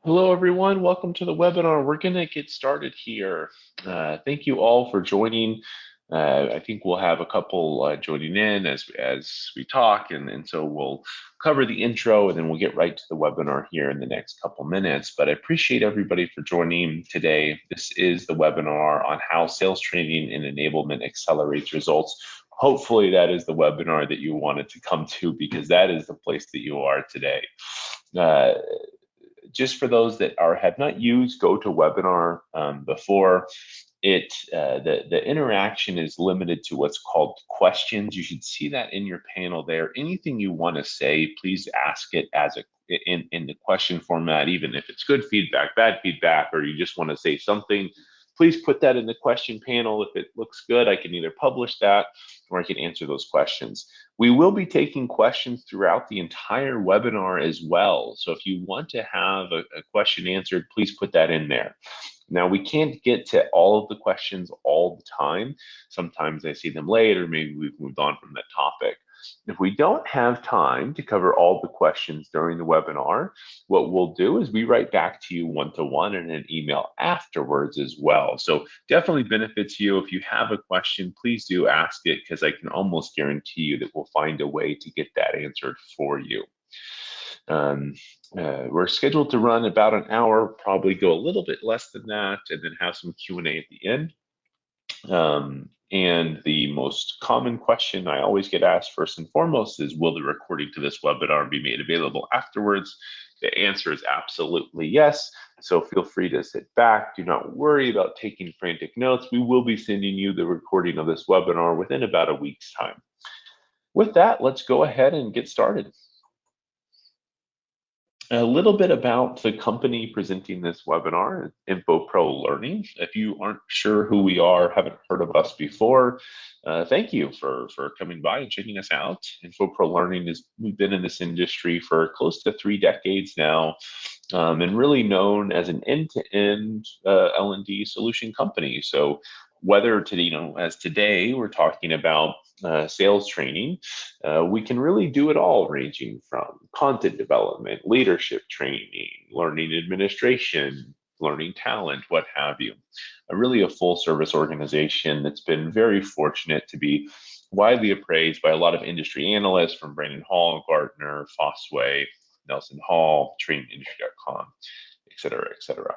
Hello, everyone. Welcome to the webinar. We're going to get started here. Thank you all for joining. I think we'll have a couple joining in as we talk, and so we'll cover the intro, and then we'll get right to the webinar here in the next couple minutes. But I appreciate everybody for joining today. This is the webinar on how sales training and enablement accelerates results. Hopefully that is the webinar that you wanted to come to, because that is the place that you are today. Just for those that have not used GoToWebinar before, the interaction is limited to what's called questions. You should see that in your panel there. Anything you want to say, please ask it as in the question format, even if it's good feedback, bad feedback, or you just want to say something. Please put that in the question panel. If it looks good, I can either publish that or I can answer those questions. We will be taking questions throughout the entire webinar as well. So if you want to have a question answered, please put that in there. Now, we can't get to all of the questions all the time. Sometimes I see them late, or maybe we've moved on from that topic. If we don't have time to cover all the questions during the webinar, what we'll do is we write back to you one-to-one in an email afterwards as well. So definitely benefits you. If you have a question, please do ask it, because I can almost guarantee you that we'll find a way to get that answered for you. We're scheduled to run about an hour, probably go a little bit less than that, and then have some Q&A at the end. And the most common question I always get asked first and foremost is, will the recording to this webinar be made available afterwards? The answer is absolutely yes. So feel free to sit back. Do not worry about taking frantic notes. We will be sending you the recording of this webinar within about a week's time. With that, let's go ahead and get started. A little bit about the company presenting this webinar, Infopro Learning. If you aren't sure who we are, haven't heard of us before, thank you for coming by and checking us out. Infopro Learning we've been in this industry for close to 3 decades now, and really known as an end-to-end L&D solution company. So whether as today we're talking about sales training, we can really do it all, ranging from content development, leadership training, learning administration, learning talent, what have you. Really a full service organization that's been very fortunate to be widely appraised by a lot of industry analysts, from Brandon Hall, Gartner, Fosway, Nelson Hall, trainingindustry.com, et cetera, et cetera.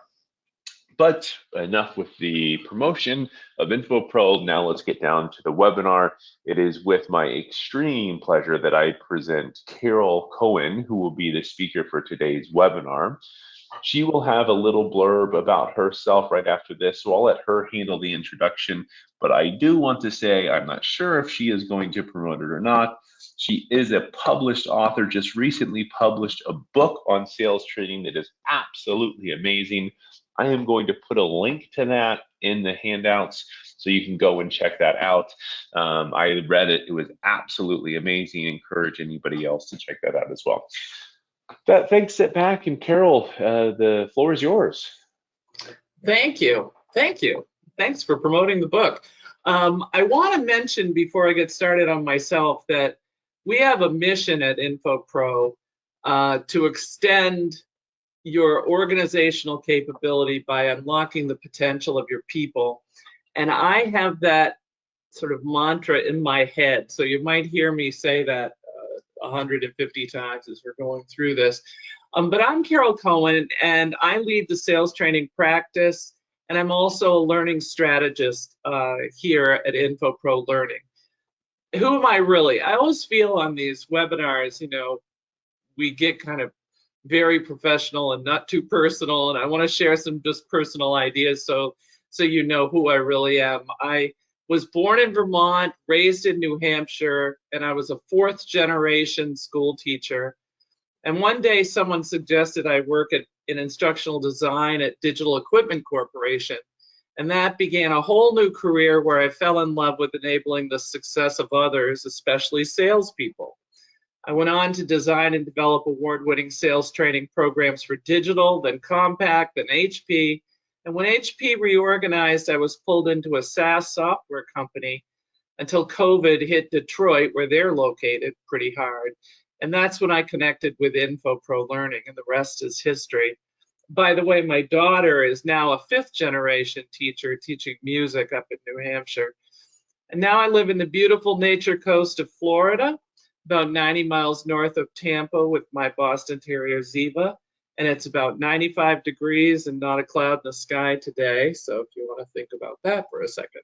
But enough with the promotion of Infopro. Now let's get down to the webinar. It is with my extreme pleasure that I present Carol Cohen, who will be the speaker for today's webinar. She will have a little blurb about herself right after this, so I'll let her handle the introduction. But I do want to say I'm not sure if she is going to promote it or not. She is a published author, just recently published a book on sales training that is absolutely amazing. I am going to put a link to that in the handouts, so you can go and check that out. I read it. It was absolutely amazing. I encourage anybody else to check that out as well. Thanks, sit back, and Carol, the floor is yours. Thank you. Thank you. Thanks for promoting the book. I want to mention before I get started on myself that we have a mission at Infopro to extend your organizational capability by unlocking the potential of your people. And I have that sort of mantra in my head. So you might hear me say that 150 times as we're going through this. But I'm Carol Cohen, and I lead the sales training practice, and I'm also a learning strategist here at Infopro Learning. Who am I really? I always feel on these webinars, we get kind of very professional and not too personal, and I want to share some just personal ideas so you know who I really am. I was born in Vermont, raised in New Hampshire, and I was a 4th generation school teacher. And one day someone suggested I work in instructional design at Digital Equipment Corporation. And that began a whole new career where I fell in love with enabling the success of others, especially salespeople. I went on to design and develop award-winning sales training programs for Digital, then Compaq, then HP. And when HP reorganized, I was pulled into a SaaS software company until COVID hit Detroit, where they're located, pretty hard. And that's when I connected with Infopro Learning, and the rest is history. By the way, my daughter is now a 5th generation teacher teaching music up in New Hampshire. And now I live in the beautiful nature coast of Florida, about 90 miles north of Tampa with my Boston Terrier Ziva. And it's about 95 degrees and not a cloud in the sky today. So if you want to think about that for a second.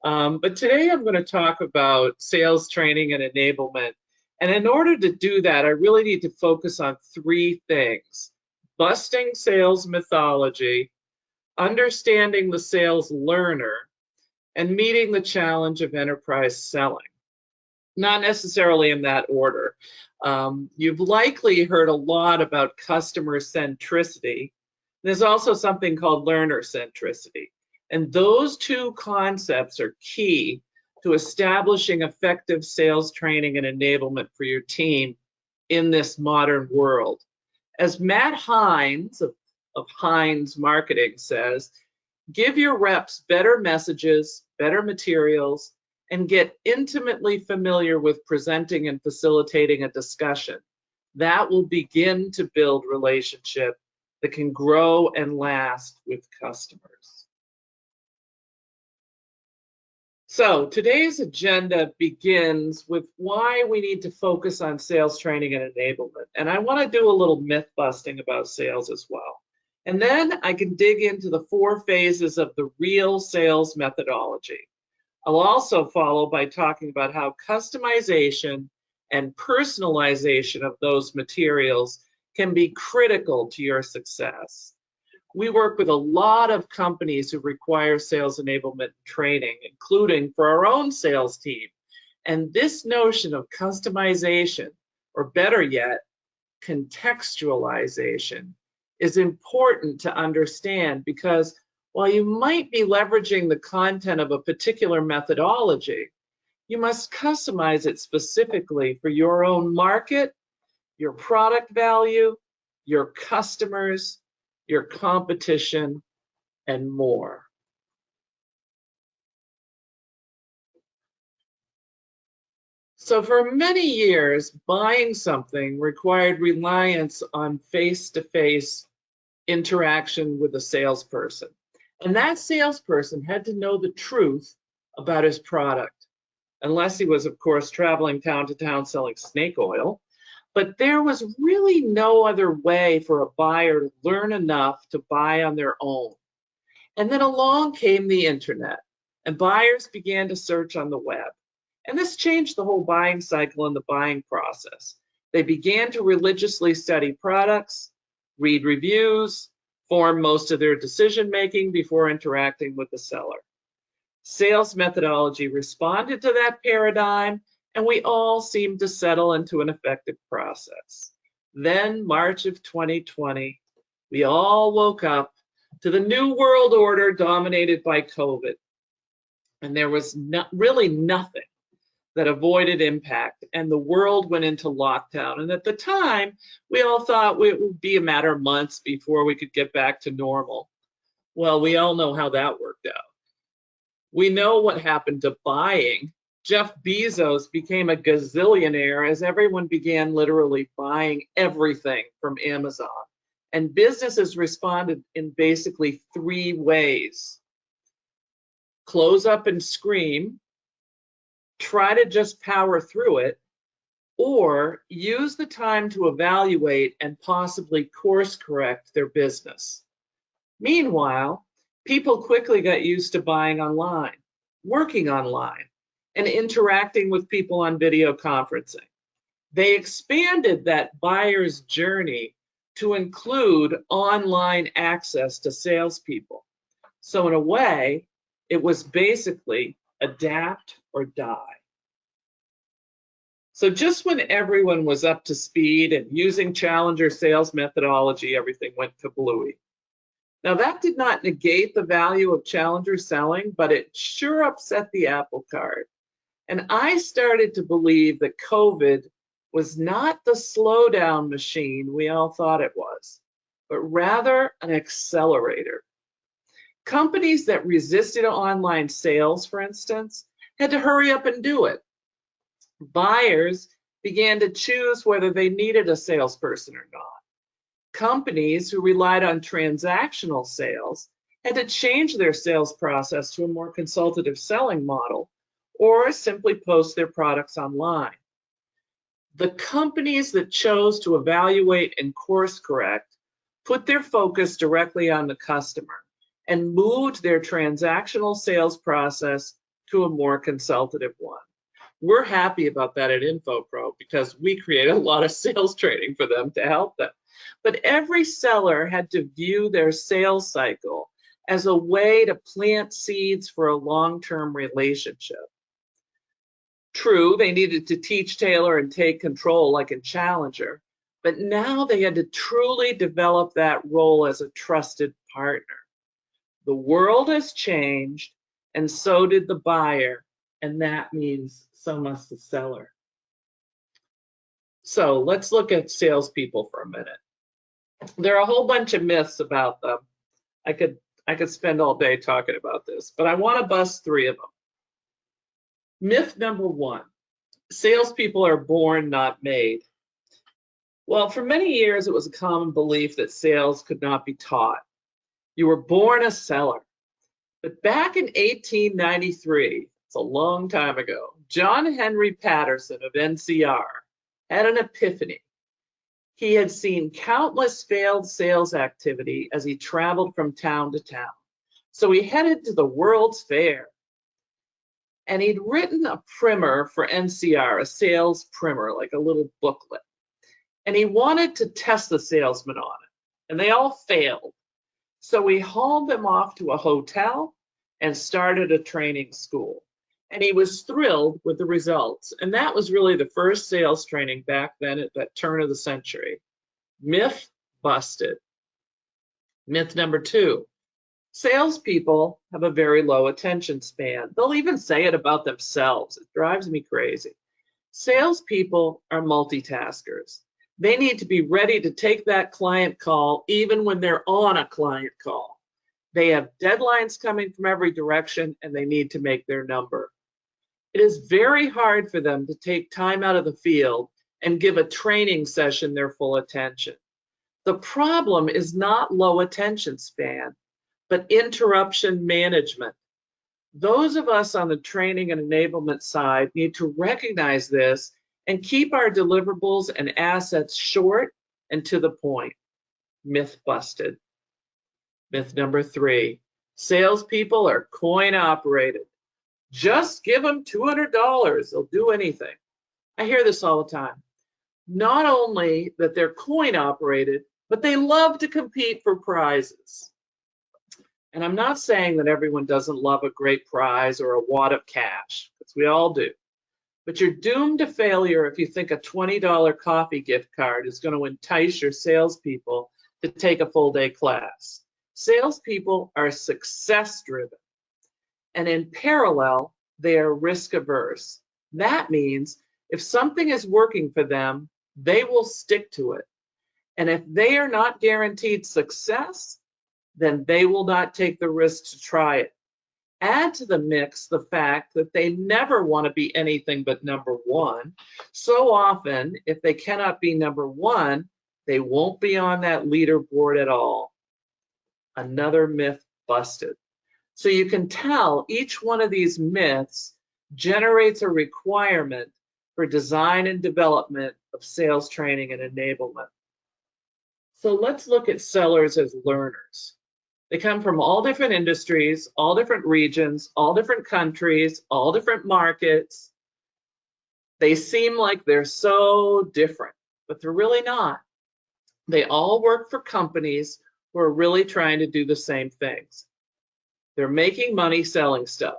But today I'm going to talk about sales training and enablement. And in order to do that, I really need to focus on 3 things: busting sales mythology, understanding the sales learner, and meeting the challenge of enterprise selling. Not necessarily in that order. You've likely heard a lot about customer centricity. There's also something called learner centricity. And those 2 concepts are key to establishing effective sales training and enablement for your team in this modern world. As Matt Hines of Hines Marketing says, give your reps better messages, better materials, and get intimately familiar with presenting and facilitating a discussion. That will begin to build relationship that can grow and last with customers. So today's agenda begins with why we need to focus on sales training and enablement. And I want to do a little myth busting about sales as well. And then I can dig into the 4 phases of the real sales methodology. I'll also follow by talking about how customization and personalization of those materials can be critical to your success. We work with a lot of companies who require sales enablement training, including for our own sales team. And this notion of customization, or better yet, contextualization, is important to understand, because while you might be leveraging the content of a particular methodology, you must customize it specifically for your own market, your product value, your customers, your competition, and more. So for many years, buying something required reliance on face-to-face interaction with a salesperson. And that salesperson had to know the truth about his product, unless he was, of course, traveling town to town selling snake oil. But there was really no other way for a buyer to learn enough to buy on their own. And then along came the internet, and buyers began to search on the web. And this changed the whole buying cycle and the buying process. They began to religiously study products, read reviews, form most of their decision-making before interacting with the seller. Sales methodology responded to that paradigm, and we all seemed to settle into an effective process. Then, March of 2020, we all woke up to the new world order dominated by COVID. And there was really nothing that avoided impact, and the world went into lockdown. And at the time, we all thought it would be a matter of months before we could get back to normal. Well, we all know how that worked out. We know what happened to buying. Jeff Bezos became a gazillionaire as everyone began literally buying everything from Amazon. And businesses responded in basically 3 ways: close up and scream, try to just power through it, or use the time to evaluate and possibly course correct their business. Meanwhile, people quickly got used to buying online, working online, and interacting with people on video conferencing. They expanded that buyer's journey to include online access to salespeople. So in a way, it was basically adapt or die. So just when everyone was up to speed and using challenger sales methodology, everything went kablooey. Now that did not negate the value of challenger selling, but it sure upset the apple cart. And I started to believe that COVID was not the slowdown machine we all thought it was, but rather an accelerator. Companies that resisted online sales, for instance, had to hurry up and do it. Buyers began to choose whether they needed a salesperson or not. Companies who relied on transactional sales had to change their sales process to a more consultative selling model or simply post their products online. The companies that chose to evaluate and course correct put their focus directly on the customer and moved their transactional sales process to a more consultative one. We're happy about that at Infopro because we create a lot of sales training for them to help them. But every seller had to view their sales cycle as a way to plant seeds for a long-term relationship. True, they needed to teach, tailor, and take control like in Challenger, but now they had to truly develop that role as a trusted partner. The world has changed, and so did the buyer, and that means so must the seller. So let's look at salespeople for a minute. There are a whole bunch of myths about them. I could spend all day talking about this, but I want to bust 3 of them. Myth number 1, salespeople are born, not made. Well, for many years, it was a common belief that sales could not be taught. You were born a seller. But back in 1893, it's a long time ago, John Henry Patterson of NCR had an epiphany. He had seen countless failed sales activity as he traveled from town to town. So he headed to the World's Fair. And he'd written a primer for NCR, a sales primer, like a little booklet. And he wanted to test the salesmen on it. And they all failed. So he hauled them off to a hotel and started a training school. And he was thrilled with the results. And that was really the first sales training back then at that turn of the century. Myth busted. Myth number 2. Salespeople have a very low attention span. They'll even say it about themselves. It drives me crazy. Salespeople are multitaskers. They need to be ready to take that client call even when they're on a client call. They have deadlines coming from every direction and they need to make their number. It is very hard for them to take time out of the field and give a training session their full attention. The problem is not low attention span, but interruption management. Those of us on the training and enablement side need to recognize this and keep our deliverables and assets short and to the point. Myth busted. Myth number 3, salespeople are coin operated. Just give them $200, they'll do anything. I hear this all the time. Not only that they're coin operated, but they love to compete for prizes. And I'm not saying that everyone doesn't love a great prize or a wad of cash, because we all do. But you're doomed to failure if you think a $20 coffee gift card is going to entice your salespeople to take a full day class. Salespeople are success driven. And in parallel, they are risk averse. That means if something is working for them, they will stick to it. And if they are not guaranteed success, then they will not take the risk to try it. Add to the mix the fact that they never want to be anything but number 1. So often, if they cannot be number 1, they won't be on that leaderboard at all. Another myth busted. So you can tell each one of these myths generates a requirement for design and development of sales training and enablement. So let's look at sellers as learners. They come from all different industries, all different regions, all different countries, all different markets. They seem like they're so different, but they're really not. They all work for companies who are really trying to do the same things. They're making money selling stuff.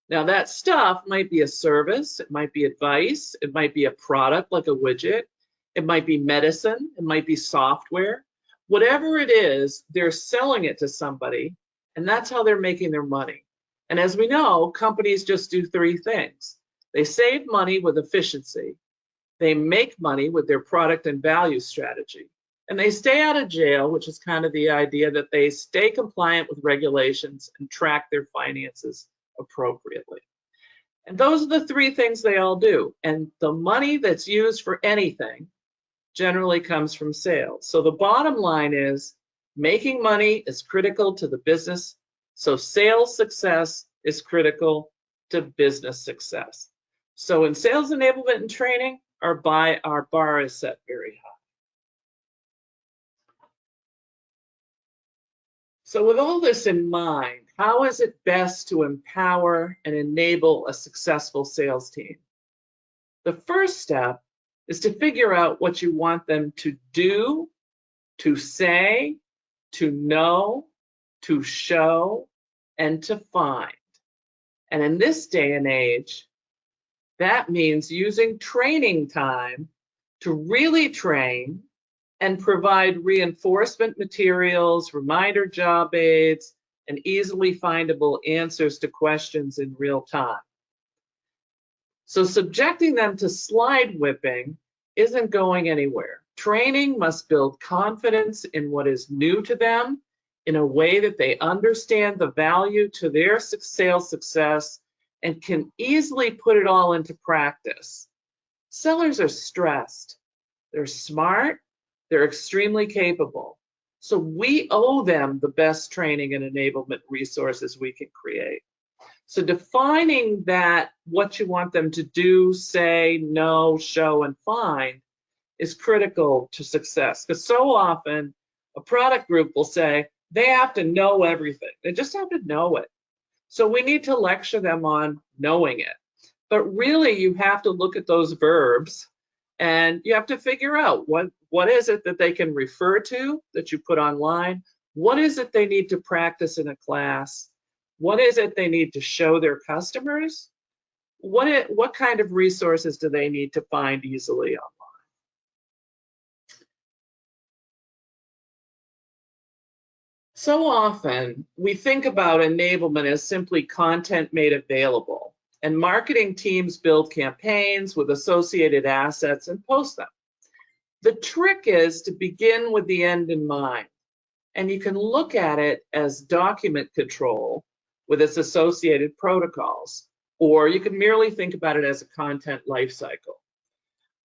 Now that stuff might be a service, it might be advice, it might be a product like a widget, it might be medicine, it might be software. Whatever it is, they're selling it to somebody, and that's how they're making their money. And as we know, companies just do 3 things. They save money with efficiency, they make money with their product and value strategy, and they stay out of jail, which is kind of the idea that they stay compliant with regulations and track their finances appropriately. And those are the 3 things they all do. And the money that's used for anything generally comes from sales. So the bottom line is making money is critical to the business. So sales success is critical to business success. So in sales enablement and training, our bar is set very high. So with all this in mind, how is it best to empower and enable a successful sales team? The first step is to figure out what you want them to do, to say, to know, to show, and to find. And in this day and age, that means using training time to really train and provide reinforcement materials, reminder job aids, and easily findable answers to questions in real time. So subjecting them to slide whipping isn't going anywhere. Training must build confidence in what is new to them in a way that they understand the value to their sales success and can easily put it all into practice. Sellers are stressed. They're smart. They're extremely capable. So we owe them the best training and enablement resources we can create. So defining that what you want them to do, say, know, show, and find is critical to success. Because so often a product group will say they have to know everything. They just have to know it. So we need to lecture them on knowing it. But really you have to look at those verbs and you have to figure out what is it that they can refer to that you put online? What is it they need to practice in a class? What is it they need to show their customers? What kind of resources do they need to find easily online? So often we think about enablement as simply content made available, and marketing teams build campaigns with associated assets and post them. The trick is to begin with the end in mind, and you can look at it as document control with its associated protocols, or you can merely think about it as a content lifecycle.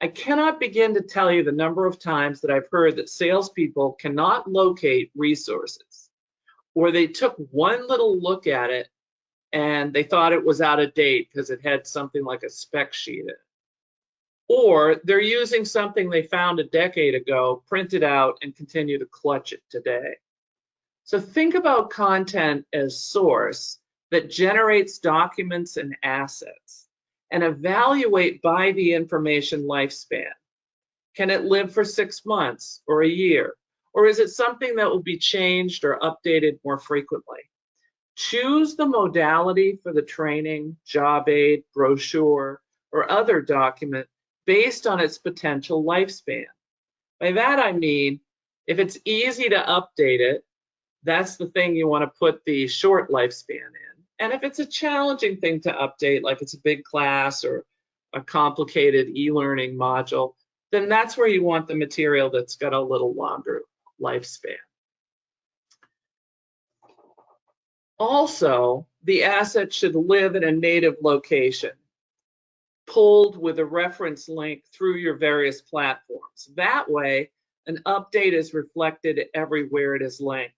I cannot begin to tell you the number of times that I've heard that salespeople cannot locate resources, or they took one little look at it and they thought it was out of date because it had something like a spec sheet in it. Or they're using something they found a decade ago, printed out, and continue to clutch it today. So think about content as source that generates documents and assets, and evaluate by the information lifespan. Can it live for 6 months or a year? Or is it something that will be changed or updated more frequently? Choose the modality for the training, job aid, brochure, or other document based on its potential lifespan. By that I mean, if it's easy to update it, that's the thing you want to put the short lifespan in. And if it's a challenging thing to update, like it's a big class or a complicated e-learning module, then that's where you want the material that's got a little longer lifespan. Also, the asset should live in a native location, pulled with a reference link through your various platforms. That way, an update is reflected everywhere it is linked.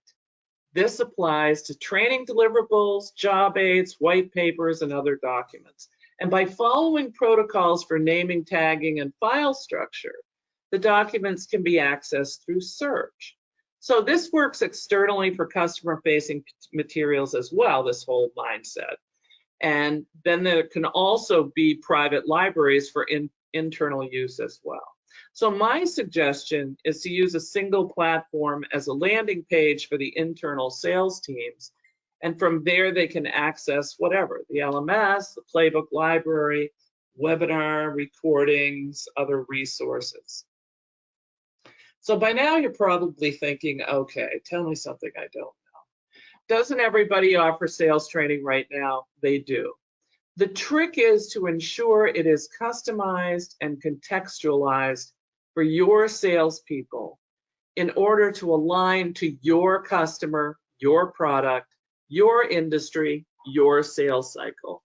This applies to training deliverables, job aids, white papers, and other documents. And by following protocols for naming, tagging, and file structure, the documents can be accessed through search. So this works externally for customer-facing materials as well, this whole mindset. And then there can also be private libraries for internal use as well. So my suggestion is to use a single platform as a landing page for the internal sales teams. And from there, they can access whatever, the LMS, the playbook library, webinar recordings, other resources. So by now, you're probably thinking, okay, tell me something I don't know. Doesn't everybody offer sales training right now? They do. The trick is to ensure it is customized and contextualized for your salespeople in order to align to your customer, your product, your industry, your sales cycle.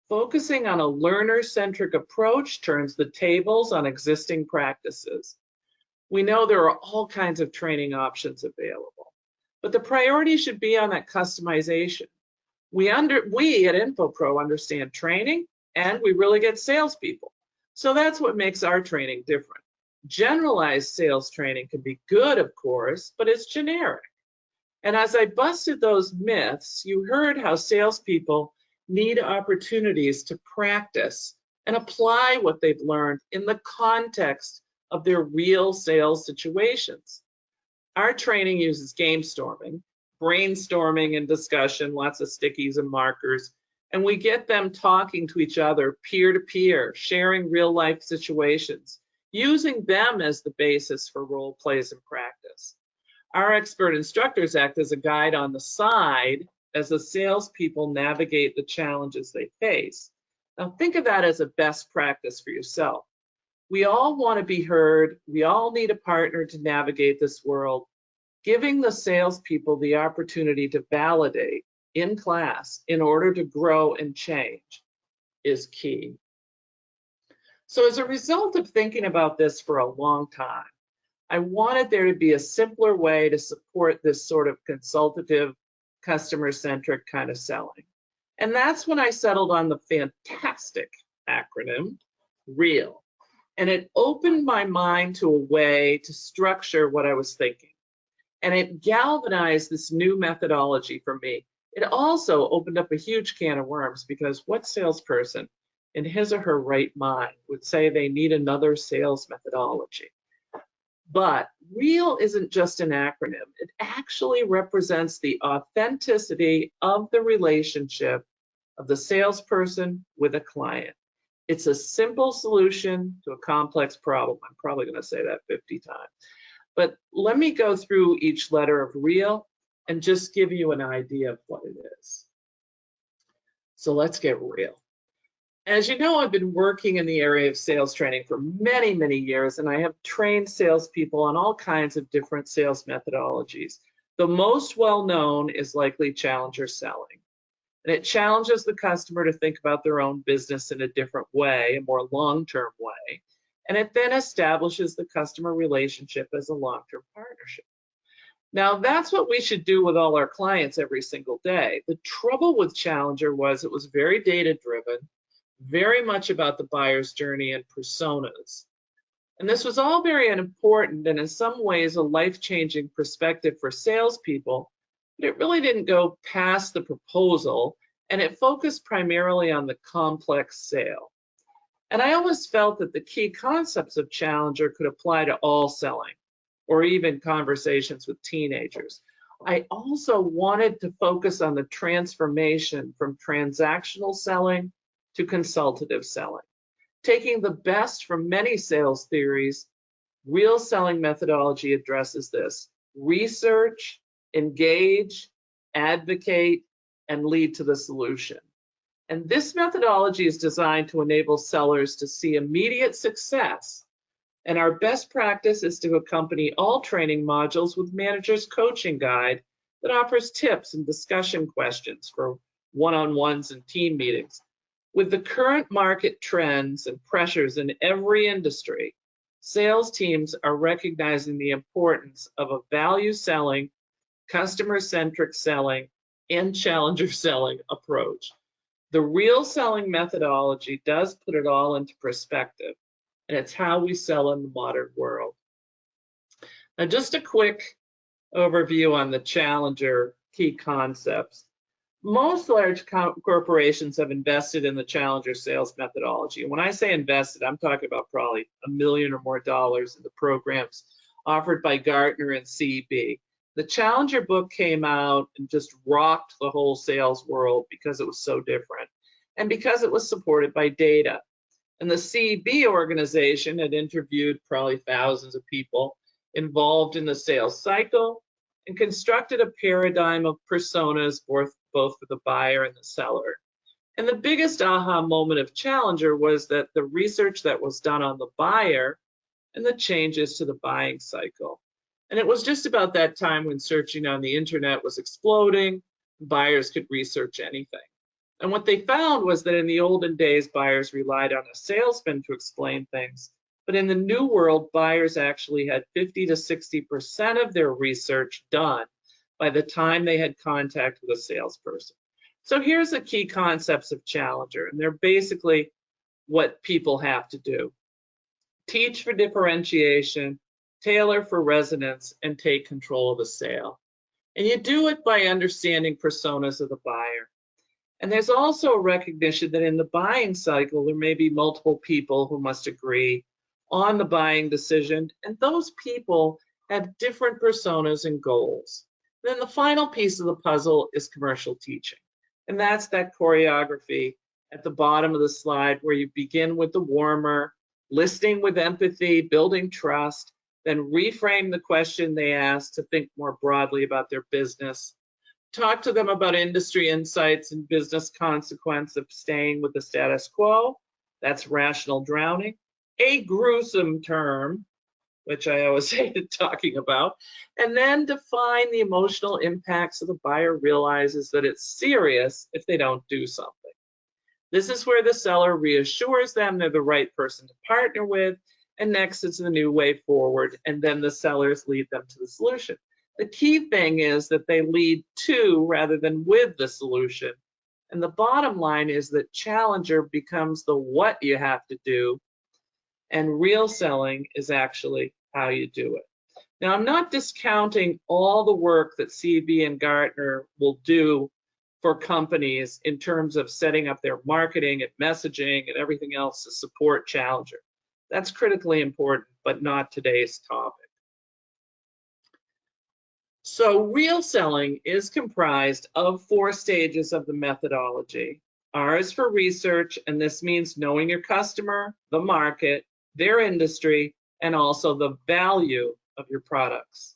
Focusing on a learner-centric approach turns the tables on existing practices. We know there are all kinds of training options available, but the priority should be on that customization. We at Infopro understand training, and we really get salespeople. So that's what makes our training different. Generalized sales training can be good, of course, but it's generic. And as I busted those myths, you heard how salespeople need opportunities to practice and apply what they've learned in the context of their real sales situations. Our training uses game storming, brainstorming and discussion, lots of stickies and markers, and we get them talking to each other peer to peer, sharing real life situations, using them as the basis for role plays and practice. Our expert instructors act as a guide on the side as the salespeople navigate the challenges they face. Now think of that as a best practice for yourself. We all want to be heard. We all need a partner to navigate this world. Giving the salespeople the opportunity to validate in class in order to grow and change is key. So as a result of thinking about this for a long time, I wanted there to be a simpler way to support this sort of consultative, customer-centric kind of selling. And that's when I settled on the fantastic acronym, REAL. And it opened my mind to a way to structure what I was thinking. And it galvanized this new methodology for me. It also opened up a huge can of worms, because what salesperson in his or her right mind would say they need another sales methodology? But REAL isn't just an acronym. It actually represents the authenticity of the relationship of the salesperson with a client. It's a simple solution to a complex problem. I'm probably going to say that 50 times. But let me go through each letter of REAL and just give you an idea of what it is. So let's get real. As you know, I've been working in the area of sales training for many, many years, and I have trained salespeople on all kinds of different sales methodologies. The most well-known is likely challenger selling. And it challenges the customer to think about their own business in a different way, a more long-term way. And it then establishes the customer relationship as a long-term partnership. Now, that's what we should do with all our clients every single day. The trouble with Challenger was it was very data-driven, very much about the buyer's journey and personas. And this was all very important and in some ways a life-changing perspective for salespeople, but it really didn't go past the proposal, and it focused primarily on the complex sale. And I always felt that the key concepts of Challenger could apply to all selling, or even conversations with teenagers. I also wanted to focus on the transformation from transactional selling to consultative selling. Taking the best from many sales theories, REAL selling methodology addresses this: research, engage, advocate, and lead to the solution. And this methodology is designed to enable sellers to see immediate success. And our best practice is to accompany all training modules with Manager's Coaching Guide that offers tips and discussion questions for one-on-ones and team meetings. With the current market trends and pressures in every industry, sales teams are recognizing the importance of a value selling, customer-centric selling, and challenger selling approach. The REAL selling methodology does put it all into perspective, and it's how we sell in the modern world. Now, just a quick overview on the Challenger key concepts. Most large corporations have invested in the Challenger sales methodology. And when I say invested, I'm talking about probably $1 million or more in the programs offered by Gartner and CB. The Challenger book came out and just rocked the whole sales world because it was so different and because it was supported by data. And the CB organization had interviewed probably thousands of people involved in the sales cycle and constructed a paradigm of personas both for the buyer and the seller. And the biggest aha moment of Challenger was that the research that was done on the buyer and the changes to the buying cycle. And it was just about that time when searching on the internet was exploding, buyers could research anything. And what they found was that in the olden days, buyers relied on a salesman to explain things, But in the new world, buyers actually had 50 to 60% of their research done by the time they had contact with a salesperson. So here's the key concepts of Challenger, and they're basically what people have to do. Teach for differentiation, tailor for resonance, and take control of the sale. And you do it by understanding personas of the buyer. And there's also a recognition that in the buying cycle, there may be multiple people who must agree on the buying decision, and those people have different personas and goals. Then the final piece of the puzzle is commercial teaching. And that's that choreography at the bottom of the slide where you begin with the warmer, listening with empathy, building trust, then reframe the question they ask to think more broadly about their business. Talk to them about industry insights and business consequence of staying with the status quo. That's rational drowning. A gruesome term, which I always hated talking about, and then define the emotional impact so the buyer realizes that it's serious if they don't do something. This is where the seller reassures them they're the right person to partner with, and next it's the new way forward, and then the sellers lead them to the solution. The key thing is that they lead to rather than with the solution. And the bottom line is that Challenger becomes the what you have to do, and real selling is actually how you do it. Now, I'm not discounting all the work that CB and Gartner will do for companies in terms of setting up their marketing and messaging and everything else to support Challenger. That's critically important, but not today's topic. So real selling is comprised of 4 stages of the methodology. R is for research, and this means knowing your customer, the market, their industry, and also the value of your products.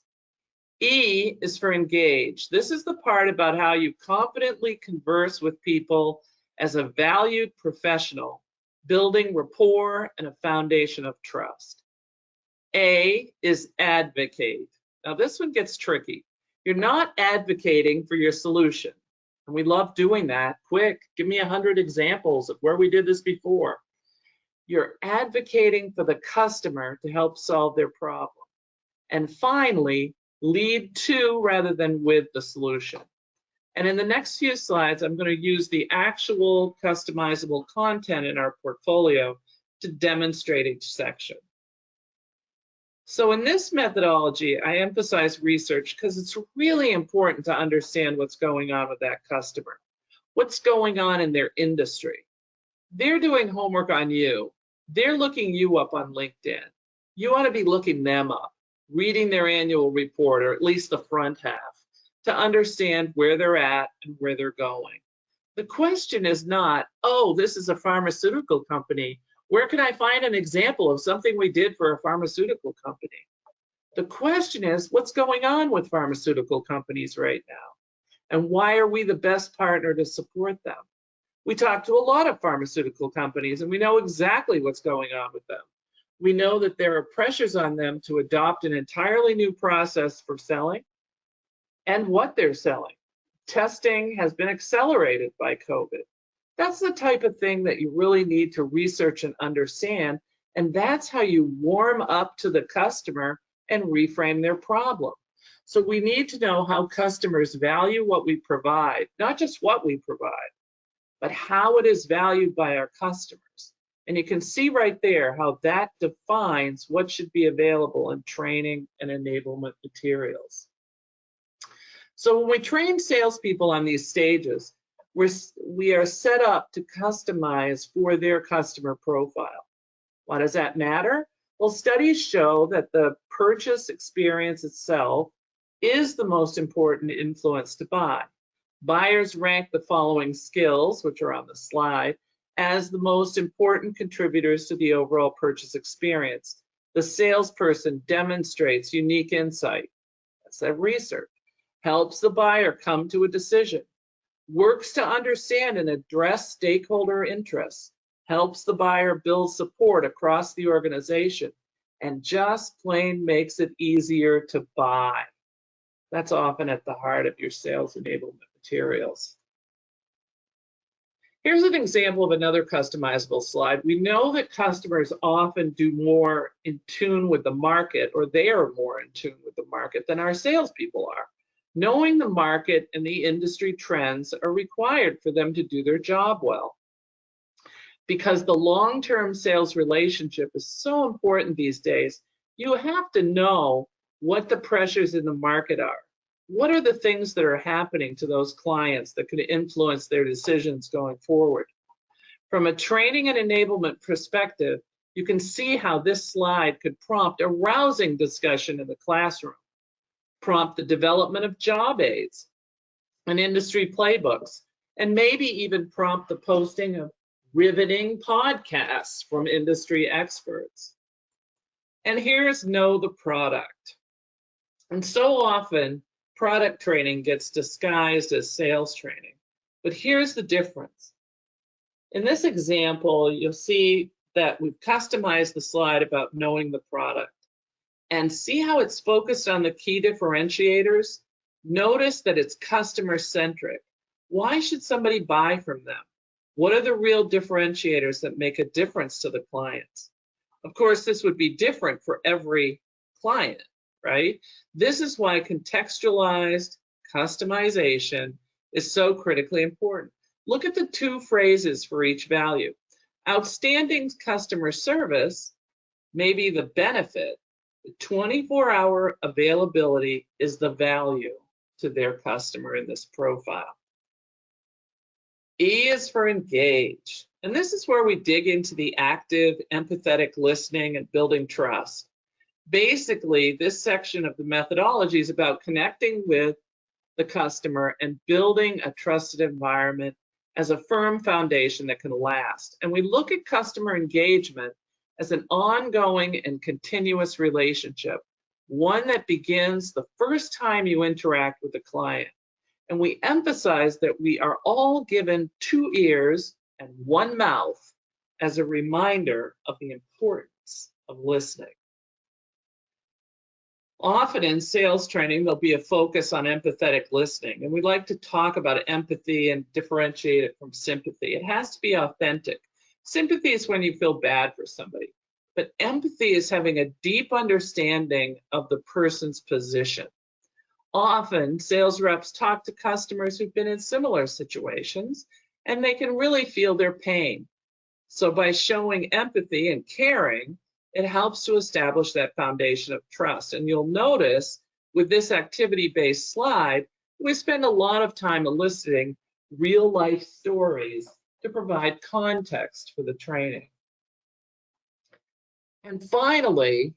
E is for engage. This is the part about how you confidently converse with people as a valued professional, building rapport and a foundation of trust. A is advocate. Now this one gets tricky. You're not advocating for your solution. And we love doing that. Quick, give me 100 examples of where we did this before. You're advocating for the customer to help solve their problem. And finally, lead to rather than with the solution. And in the next few slides, I'm going to use the actual customizable content in our portfolio to demonstrate each section. So in this methodology, I emphasize research because it's really important to understand what's going on with that customer. What's going on in their industry? They're doing homework on you. They're looking you up on LinkedIn. You ought to be looking them up, reading their annual report, or at least the front half, to understand where they're at and where they're going. The question is not, oh, this is a pharmaceutical company. Where can I find an example of something we did for a pharmaceutical company? The question is, what's going on with pharmaceutical companies right now? And why are we the best partner to support them? We talk to a lot of pharmaceutical companies, and we know exactly what's going on with them. We know that there are pressures on them to adopt an entirely new process for selling and what they're selling. Testing has been accelerated by COVID. That's the type of thing that you really need to research and understand, and that's how you warm up to the customer and reframe their problem. So we need to know how customers value what we provide, not just what we provide, but how it is valued by our customers. And you can see right there how that defines what should be available in training and enablement materials. So when we train salespeople on these stages, we are set up to customize for their customer profile. Why does that matter? Well, studies show that the purchase experience itself is the most important influence to buy. Buyers rank the following skills, which are on the slide, as the most important contributors to the overall purchase experience. The salesperson demonstrates unique insight. That's that research. Helps the buyer come to a decision. Works to understand and address stakeholder interests, helps the buyer build support across the organization, and just plain makes it easier to buy. That's often at the heart of your sales enablement materials. Here's an example of another customizable slide. We know that customers often do more in tune with the market, or they are more in tune with the market than our salespeople are. Knowing the market and the industry trends are required for them to do their job well. Because the long-term sales relationship is so important these days, you have to know what the pressures in the market are. What are the things that are happening to those clients that could influence their decisions going forward? From a training and enablement perspective, you can see how this slide could prompt a rousing discussion in the classroom, prompt the development of job aids and industry playbooks, and maybe even prompt the posting of riveting podcasts from industry experts. And here's know the product. And so often, product training gets disguised as sales training. But here's the difference. In this example, you'll see that we've customized the slide about knowing the product. And see how it's focused on the key differentiators? Notice that it's customer-centric. Why should somebody buy from them? What are the real differentiators that make a difference to the clients? Of course, this would be different for every client, right? This is why contextualized customization is so critically important. Look at the two phrases for each value. Outstanding customer service may be the benefit. The 24-hour availability is the value to their customer in this profile. E is for engage. And this is where we dig into the active, empathetic listening and building trust. Basically, this section of the methodology is about connecting with the customer and building a trusted environment as a firm foundation that can last. And we look at customer engagement as an ongoing and continuous relationship, one that begins the first time you interact with a client. And we emphasize that we are all given 2 ears and 1 mouth as a reminder of the importance of listening. Often in sales training, there'll be a focus on empathetic listening, and we like to talk about empathy and differentiate it from sympathy. It has to be authentic. Sympathy is when you feel bad for somebody, but empathy is having a deep understanding of the person's position. Often, sales reps talk to customers who've been in similar situations, and they can really feel their pain. So by showing empathy and caring, it helps to establish that foundation of trust. And you'll notice with this activity-based slide, we spend a lot of time eliciting real-life stories to provide context for the training. And finally,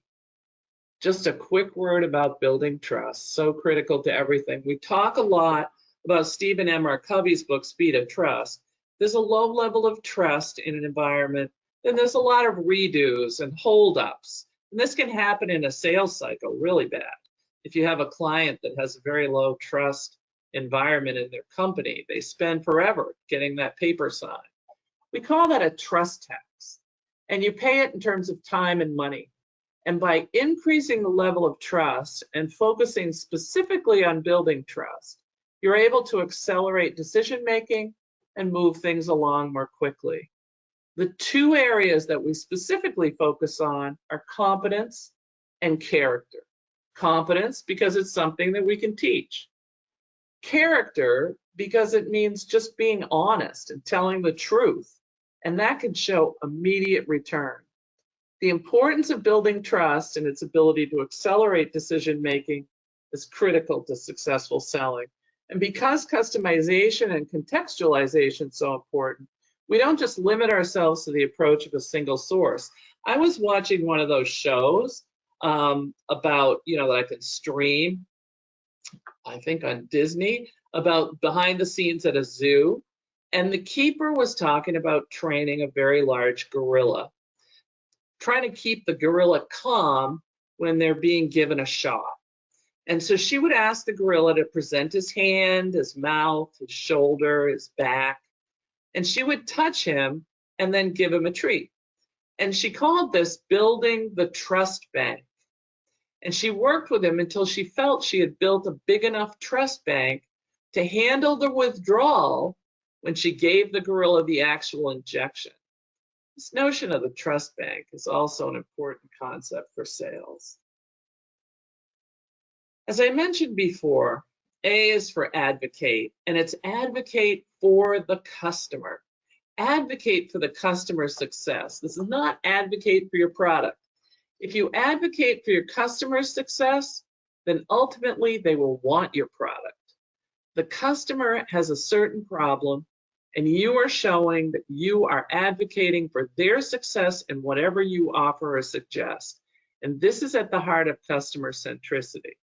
just a quick word about building trust, so critical to everything. We talk a lot about Stephen M. R. Covey's book, Speed of Trust. There's a low level of trust in an environment, then there's a lot of redos and holdups. And this can happen in a sales cycle really bad. If you have a client that has a very low trust environment in their company, they spend forever getting that paper signed. We call that a trust tax. And you pay it in terms of time and money. And by increasing the level of trust and focusing specifically on building trust, you're able to accelerate decision-making and move things along more quickly. The 2 areas that we specifically focus on are competence and character. Competence because it's something that we can teach. Character because it means just being honest and telling the truth, and that can show immediate return. The importance of building trust and its ability to accelerate decision-making is critical to successful selling. And because customization and contextualization is so important, we don't just limit ourselves to the approach of a single source. I was watching one of those shows about, that I could stream, I think on Disney, about behind the scenes at a zoo. And the keeper was talking about training a very large gorilla, trying to keep the gorilla calm when they're being given a shot. And so she would ask the gorilla to present his hand, his mouth, his shoulder, his back, and she would touch him and then give him a treat. And she called this building the trust bank. And she worked with him until she felt she had built a big enough trust bank to handle the withdrawal when she gave the gorilla the actual injection. This notion of the trust bank is also an important concept for sales. As I mentioned before, A is for advocate, and it's advocate for the customer. Advocate for the customer's success. This is not advocate for your product. If you advocate for your customer's success, then ultimately they will want your product. The customer has a certain problem, and you are showing that you are advocating for their success in whatever you offer or suggest. And this is at the heart of customer centricity.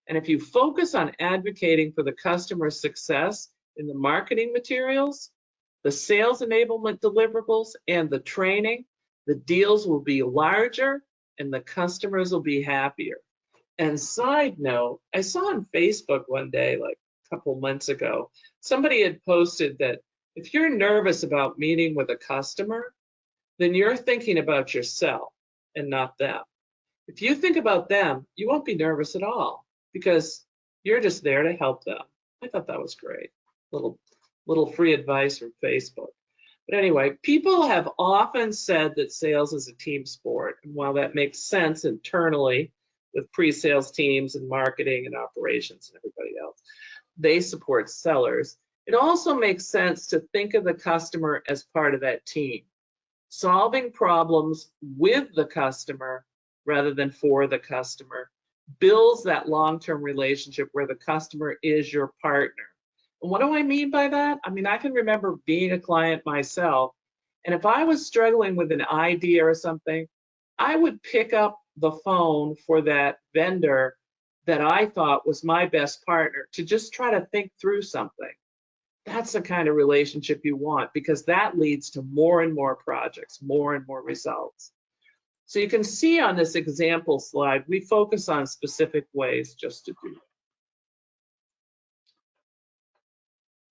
And if you focus on advocating for the customer's success in the marketing materials, the sales enablement deliverables, and the training, the deals will be larger and the customers will be happier. And side note, I saw on Facebook one day, like a couple months ago, somebody had posted that if you're nervous about meeting with a customer, then you're thinking about yourself and not them. If you think about them, you won't be nervous at all because you're just there to help them. I thought that was great. Little free advice from Facebook. But anyway, people have often said that sales is a team sport. And while that makes sense internally with pre-sales teams and marketing and operations and everybody else, they support sellers. It also makes sense to think of the customer as part of that team, solving problems with the customer rather than for the customer builds that long-term relationship where the customer is your partner. And what do I mean by that? I mean, I can remember being a client myself, and if I was struggling with an idea or something, I would pick up the phone for that vendor that I thought was my best partner to just try to think through something. That's the kind of relationship you want because that leads to more and more projects, more and more results. So you can see on this example slide, we focus on specific ways just to do that.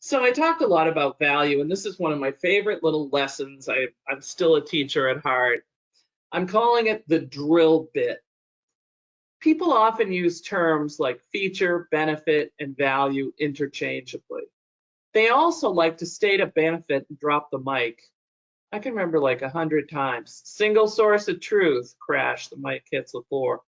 So I talked a lot about value, and this is one of my favorite little lessons. I'm still a teacher at heart. I'm calling it the drill bit. People often use terms like feature, benefit, and value interchangeably. They also like to state a benefit and drop the mic. I can remember like 100 times. Single source of truth, crash, the mic hits the floor.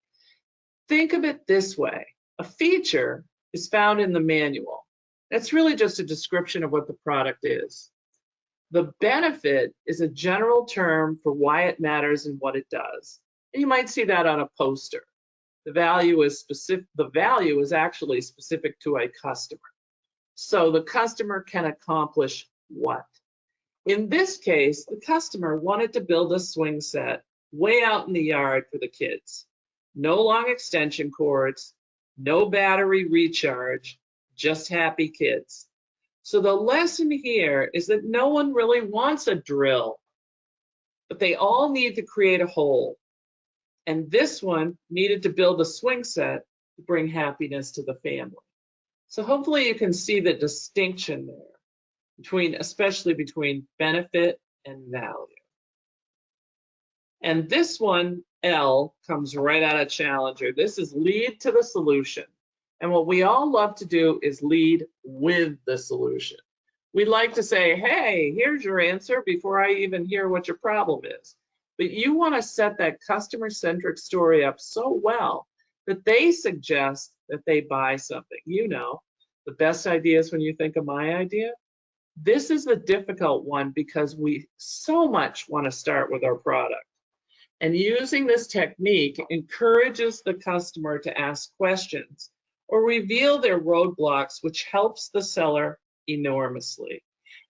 Think of it this way. A feature is found in the manual. That's really just a description of what the product is. The benefit is a general term for why it matters and what it does. And you might see that on a poster. The value is specific. The value is actually specific to a customer. So the customer can accomplish what? In this case, the customer wanted to build a swing set way out in the yard for the kids. No long extension cords, no battery recharge, just happy kids. So the lesson here is that no one really wants a drill, but they all need to create a hole. And this one needed to build a swing set to bring happiness to the family. So hopefully you can see the distinction there, especially between benefit and value. And this one, L, comes right out of Challenger. This is lead to the solution. And what we all love to do is lead with the solution. We like to say, hey, here's your answer before I even hear what your problem is. But you want to set that customer-centric story up so well that they suggest that they buy something. You know, the best idea is when you think of my idea. This is the difficult one because we so much want to start with our product. And using this technique encourages the customer to ask questions or reveal their roadblocks, which helps the seller enormously.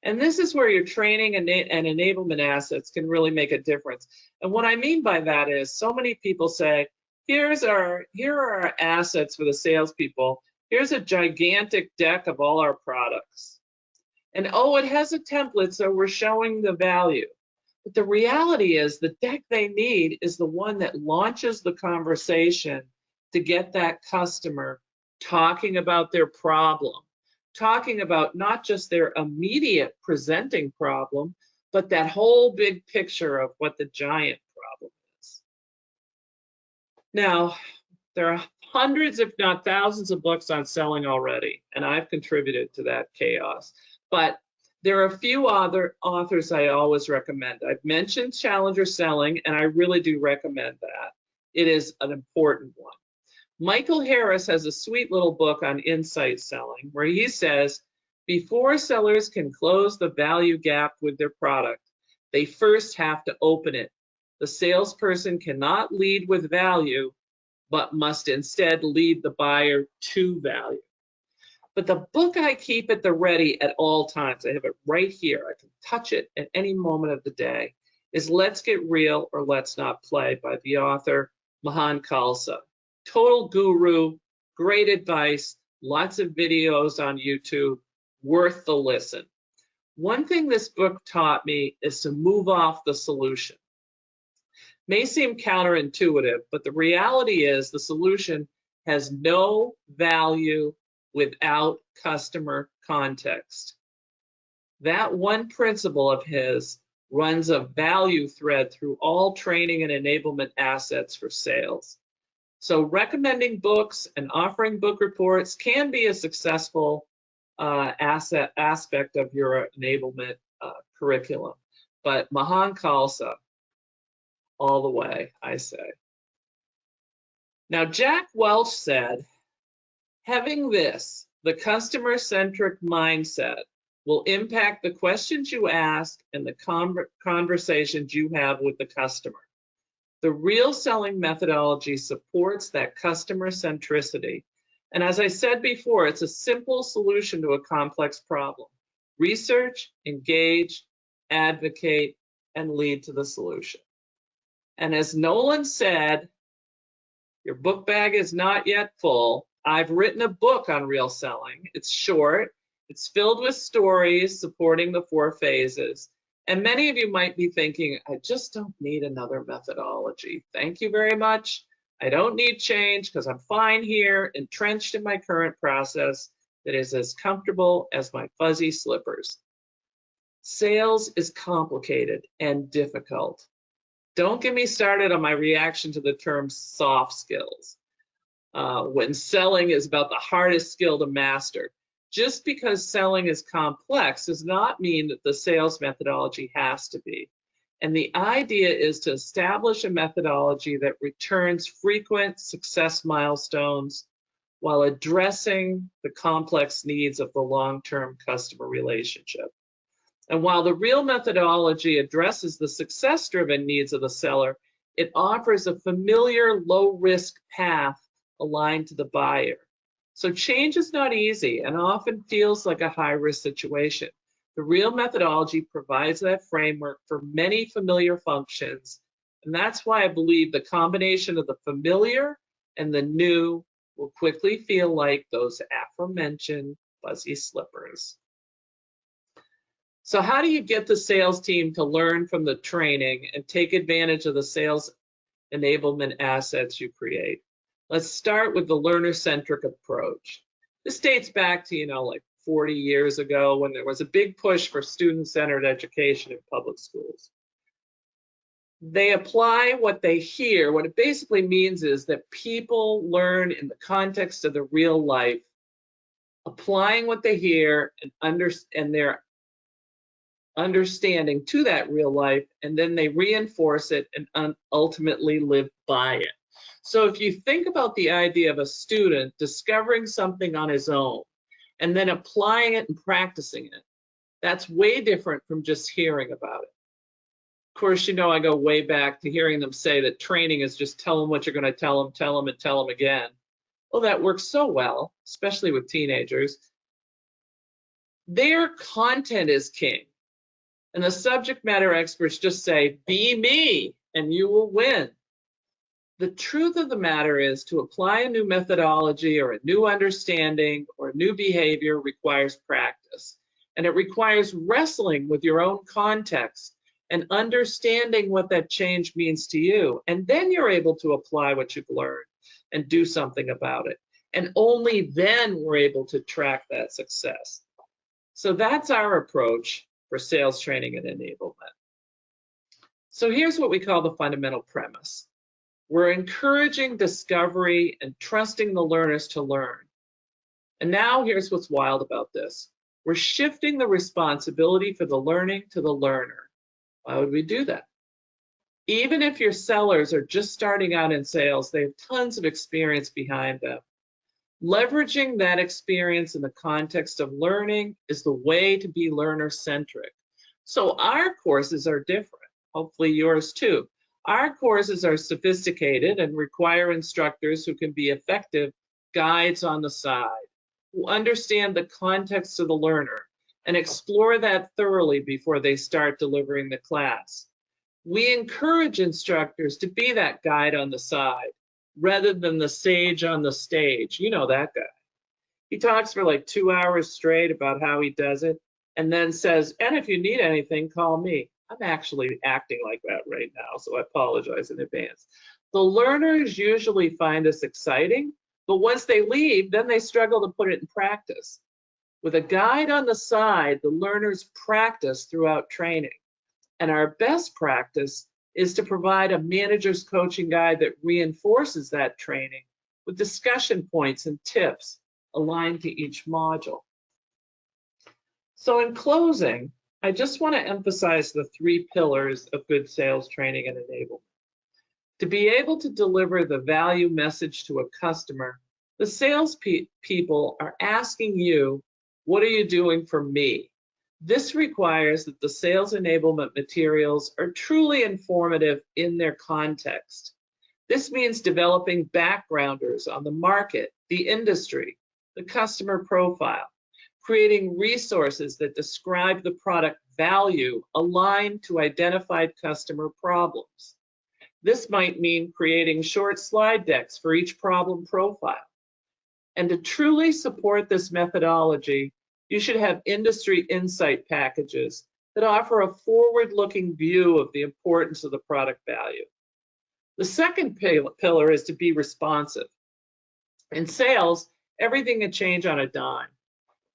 And this is where your training and enablement assets can really make a difference. And what I mean by that is so many people say, here are our assets for the salespeople. Here's a gigantic deck of all our products. And oh, it has a template, so we're showing the value. But the reality is the deck they need is the one that launches the conversation to get that customer talking about their problem, talking about not just their immediate presenting problem, but that whole big picture of what the giant problem is. Now, there are hundreds, if not thousands, of books on selling already, and I've contributed to that chaos. But There are a few other authors I always recommend. I've mentioned Challenger Selling, and I really do recommend that. It is an important one. Michael Harris has a sweet little book on insight selling where he says, before sellers can close the value gap with their product, they first have to open it. The salesperson cannot lead with value, but must instead lead the buyer to value. But the book I keep at the ready at all times, I have it right here, I can touch it at any moment of the day, is Let's Get Real or Let's Not Play by the author Mahan Khalsa. Total guru, great advice, lots of videos on YouTube, worth the listen. One thing this book taught me is to move off the solution. May seem counterintuitive, but the reality is the solution has no value without customer context. That one principle of his runs a value thread through all training and enablement assets for sales. So recommending books and offering book reports can be a successful aspect of your enablement curriculum. But Mahan Khalsa, all the way, I say. Now, Jack Welch said, having this, the customer-centric mindset, will impact the questions you ask and the conversations you have with the customer. The real selling methodology supports that customer centricity. And as I said before, it's a simple solution to a complex problem. Research, engage, advocate, and lead to the solution. And as Nolan said, your book bag is not yet full. I've written a book on real selling. It's short. It's filled with stories supporting the 4 phases. And many of you might be thinking, I just don't need another methodology. Thank you very much. I don't need change because I'm fine here, entrenched in my current process that is as comfortable as my fuzzy slippers. Sales is complicated and difficult. Don't get me started on my reaction to the term soft skills, when selling is about the hardest skill to master. Just because selling is complex does not mean that the sales methodology has to be. And the idea is to establish a methodology that returns frequent success milestones while addressing the complex needs of the long-term customer relationship. And while the real methodology addresses the success-driven needs of the seller, it offers a familiar low-risk path aligned to the buyer. So change is not easy and often feels like a high-risk situation. The real methodology provides that framework for many familiar functions, and that's why I believe the combination of the familiar and the new will quickly feel like those aforementioned fuzzy slippers. So how do you get the sales team to learn from the training and take advantage of the sales enablement assets you create? Let's start with the learner-centric approach. This dates back to, like 40 years ago when there was a big push for student-centered education in public schools. They apply what they hear. What it basically means is that people learn in the context of the real life, applying what they hear and their understanding to that real life, and then they reinforce it and ultimately live by it. So if you think about the idea of a student discovering something on his own and then applying it and practicing it, that's way different from just hearing about it. Of course, I go way back to hearing them say that training is just tell them what you're going to tell them, and tell them again. Well, that works so well, especially with teenagers. Their content is king. And the subject matter experts just say, be me, and you will win. The truth of the matter is to apply a new methodology or a new understanding or new behavior requires practice. And it requires wrestling with your own context and understanding what that change means to you. And then you're able to apply what you've learned and do something about it. And only then we're able to track that success. So that's our approach for sales training and enablement. So here's what we call the fundamental premise. We're encouraging discovery and trusting the learners to learn. And now here's what's wild about this. We're shifting the responsibility for the learning to the learner. Why would we do that? Even if your sellers are just starting out in sales, they have tons of experience behind them. Leveraging that experience in the context of learning is the way to be learner-centric. So our courses are different, hopefully yours too. Our courses are sophisticated and require instructors who can be effective guides on the side, who understand the context of the learner and explore that thoroughly before they start delivering the class. We encourage instructors to be that guide on the side rather than the sage on the stage. You know that guy. He talks for like 2 hours straight about how he does it and then says, and if you need anything, call me. I'm actually acting like that right now, so I apologize in advance. The learners usually find this exciting, but once they leave, then they struggle to put it in practice. With a guide on the side, the learners practice throughout training. And our best practice is to provide a manager's coaching guide that reinforces that training with discussion points and tips aligned to each module. So in closing, I just want to emphasize the 3 pillars of good sales training and enablement. To be able to deliver the value message to a customer, the sales people are asking you, what are you doing for me? This requires that the sales enablement materials are truly informative in their context. This means developing backgrounders on the market, the industry, the customer profile, creating resources that describe the product value aligned to identified customer problems. This might mean creating short slide decks for each problem profile. And to truly support this methodology, you should have industry insight packages that offer a forward-looking view of the importance of the product value. The second pillar is to be responsive. In sales, everything can change on a dime,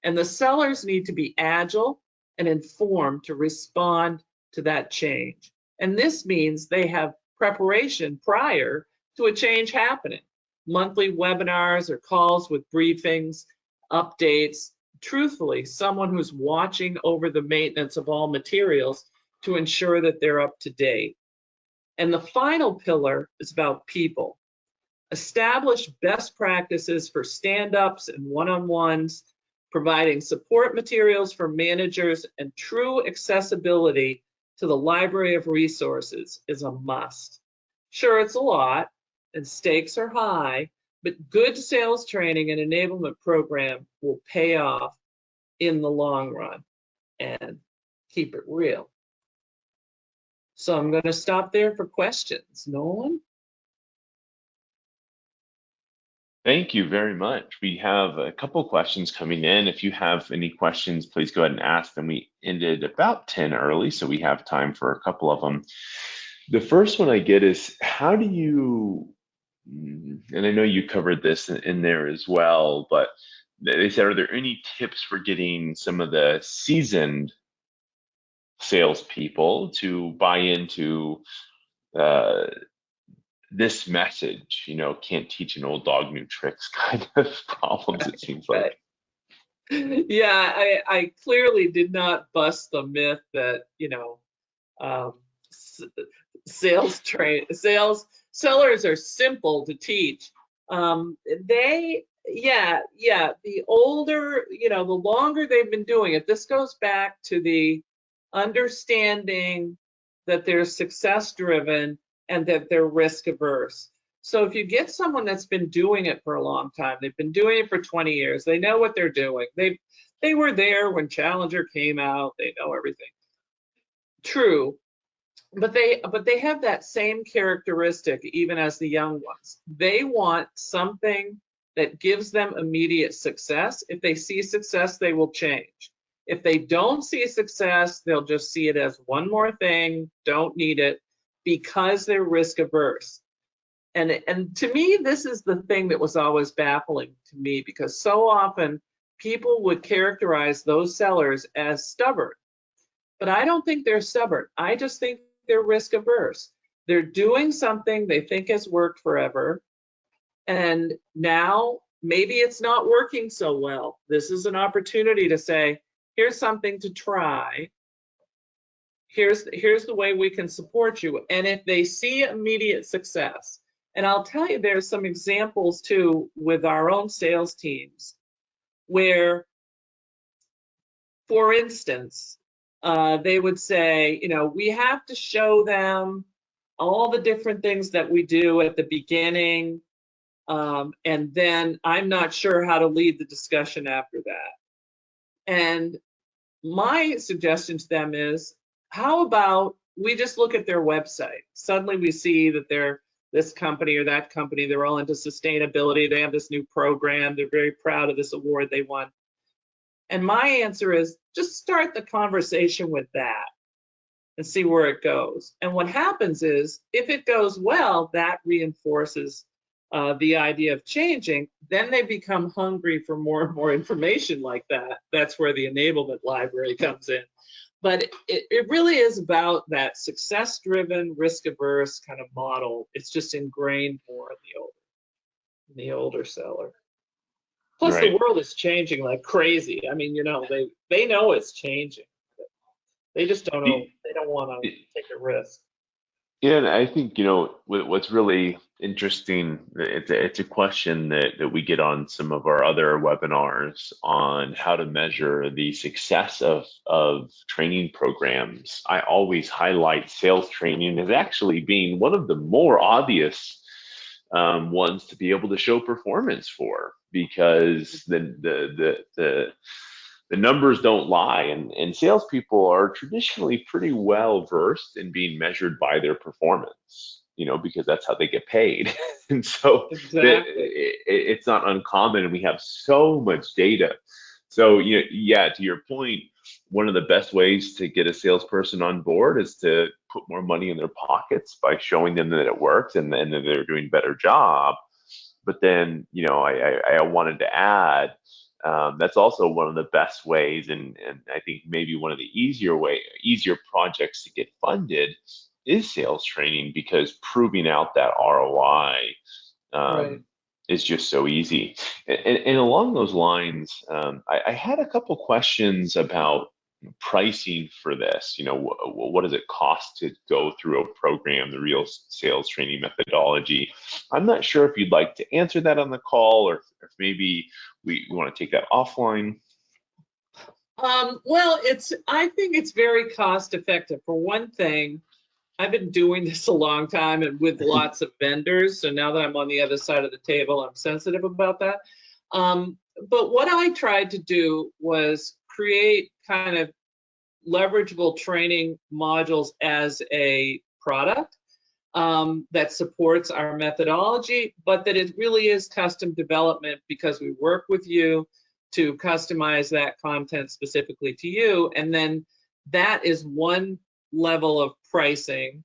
and the sellers need to be agile and informed to respond to that change. And this means they have preparation prior to a change happening. Monthly webinars or calls with briefings, updates, truthfully, someone who's watching over the maintenance of all materials to ensure that they're up to date. And the final pillar is about people. Establish best practices for stand-ups and one-on-ones, providing support materials for managers and true accessibility to the library of resources is a must. Sure, it's a lot and stakes are high, but good sales training and enablement program will pay off in the long run, and keep it real. So I'm going to stop there for questions. Nolan? Thank you very much. We have a couple questions coming in. If you have any questions, please go ahead and ask them. We ended about 10 early, so we have time for a couple of them. The first one I get is, how do you, and I know you covered this in there as well, but they said, are there any tips for getting some of the seasoned salespeople to buy into this message, can't teach an old dog new tricks kind of problems, it seems like. Yeah, I clearly did not bust the myth that, sellers are simple to teach. The older, the longer they've been doing it, this goes back to the understanding that they're success driven and that they're risk averse. So if you get someone that's been doing it for a long time, they've been doing it for 20 years, they know what they're doing. They were there when Challenger came out, they know everything. True, but they have that same characteristic even as the young ones. They want something that gives them immediate success. If they see success, they will change. If they don't see success, they'll just see it as one more thing, don't need it, because they're risk averse. And to me, this is the thing that was always baffling to me, because so often people would characterize those sellers as stubborn. But I don't think they're stubborn. I just think they're risk averse. They're doing something they think has worked forever, and now maybe it's not working so well. This is an opportunity to say, Here's something to try. Here's the way we can support you. And if they see immediate success, and I'll tell you, there's some examples too with our own sales teams where, for instance, they would say, you know, we have to show them all the different things that we do at the beginning, and then I'm not sure how to lead the discussion after that. And my suggestion to them is, how about we just look at their website? Suddenly we see that they're this company or that company, they're all into sustainability, they have this new program, they're very proud of this award they won. And my answer is, just start the conversation with that and see where it goes. And what happens is, if it goes well, that reinforces the idea of changing. Then they become hungry for more and more information like that. That's where the enablement library comes in. But it really is about that success-driven, risk-averse kind of model. It's just ingrained more in the older seller. Plus, Right. the world is changing like crazy. I mean, you know, they know it's changing. They just don't know. They don't want to take a risk. Yeah, and I think, you know, what's really interesting, it's a question that we get on some of our other webinars on how to measure the success of training programs. I always highlight sales training as actually being one of the more obvious ones to be able to show performance for, because the numbers don't lie, and salespeople are traditionally pretty well versed in being measured by their performance, you know, because that's how they get paid. And so Exactly. it's not uncommon, and we have so much data. So, you know, yeah, to your point, one of the best ways to get a salesperson on board is to put more money in their pockets by showing them that it works and that they're doing a better job. But then, you know, I wanted to add, that's also one of the best ways, and I think maybe one of the easier projects to get funded is sales training, because proving out that ROI Right. is just so easy. And along those lines, I had a couple questions about pricing for this. You know, what does it cost to go through a program, the real sales training methodology? I'm not sure if you'd like to answer that on the call, or if maybe we want to take that offline. Well, I think it's very cost effective. For one thing, I've been doing this a long time and with lots of vendors. So now that I'm on the other side of the table, I'm sensitive about that. But what I tried to do was create kind of leverageable training modules as a product that supports our methodology, but that it really is custom development, because we work with you to customize that content specifically to you. And then that is one level of pricing,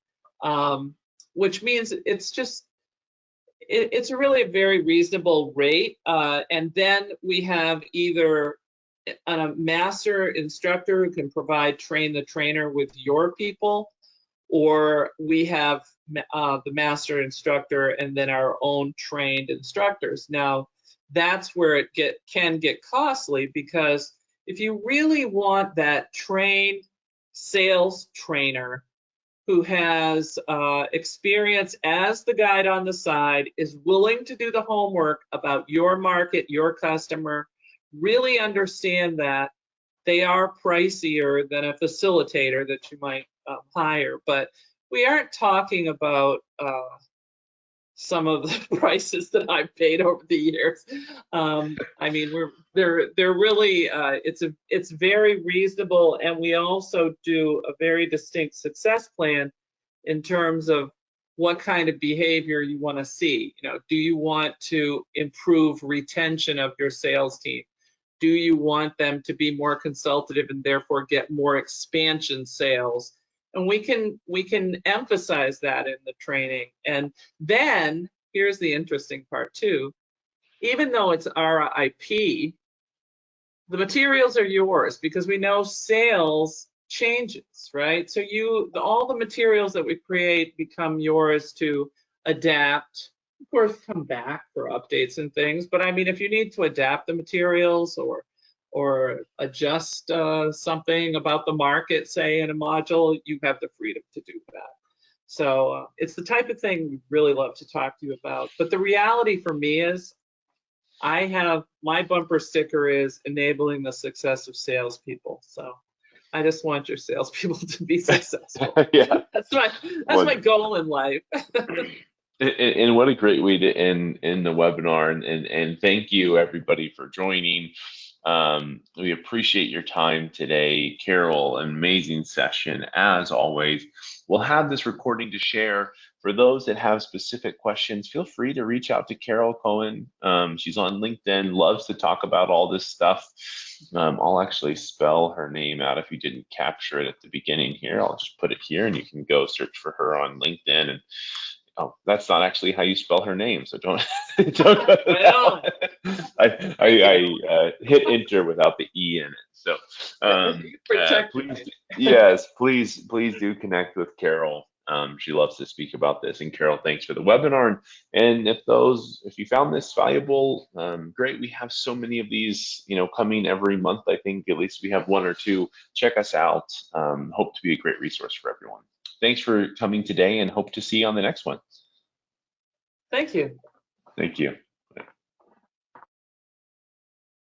which means it's really a very reasonable rate. And then we have either a master instructor who can provide train the trainer with your people, or we have the master instructor and then our own trained instructors. Now, that's where it can get costly, because if you really want that trained sales trainer who has experience as the guide on the side, is willing to do the homework about your market, your customer, really understand that, they are pricier than a facilitator that you might hire. But we aren't talking about some of the prices that I've paid over the years. I mean, they're really it's very reasonable, and we also do a very distinct success plan in terms of what kind of behavior you want to see. You know, do you want to improve retention of your sales team? Do you want them to be more consultative and therefore get more expansion sales? And we can emphasize that in the training. And then here's the interesting part too. Even though it's our IP, the materials are yours, because we know sales changes, right? So all the materials that we create become yours to adapt. Of course, come back for updates and things. But I mean, if you need to adapt the materials, or or adjust something about the market, say in a module, you have the freedom to do that. So it's the type of thing we really love to talk to you about. But the reality for me is I have, my bumper sticker is enabling the success of salespeople. So I just want your salespeople to be successful. Yeah. That's my goal in life. And what a great way to end the webinar. And thank you everybody for joining. We appreciate your time today. Carol, an amazing session as always. We'll have this recording to share. For those that have specific questions, feel free to reach out to Carol Cohen. She's on LinkedIn, loves to talk about all this stuff. I'll actually spell her name out if you didn't capture it at the beginning here. I'll just put it here and you can go search for her on LinkedIn. And oh, that's not actually how you spell her name, so don't don't go to that. I hit enter without the E in it. So please do connect with Carol. She loves to speak about this. And Carol, thanks for the webinar. And if you found this valuable, great. We have so many of these, coming every month. I think at least we have one or two. Check us out. Hope to be a great resource for everyone. Thanks for coming today and hope to see you on the next one. Thank you. Thank you.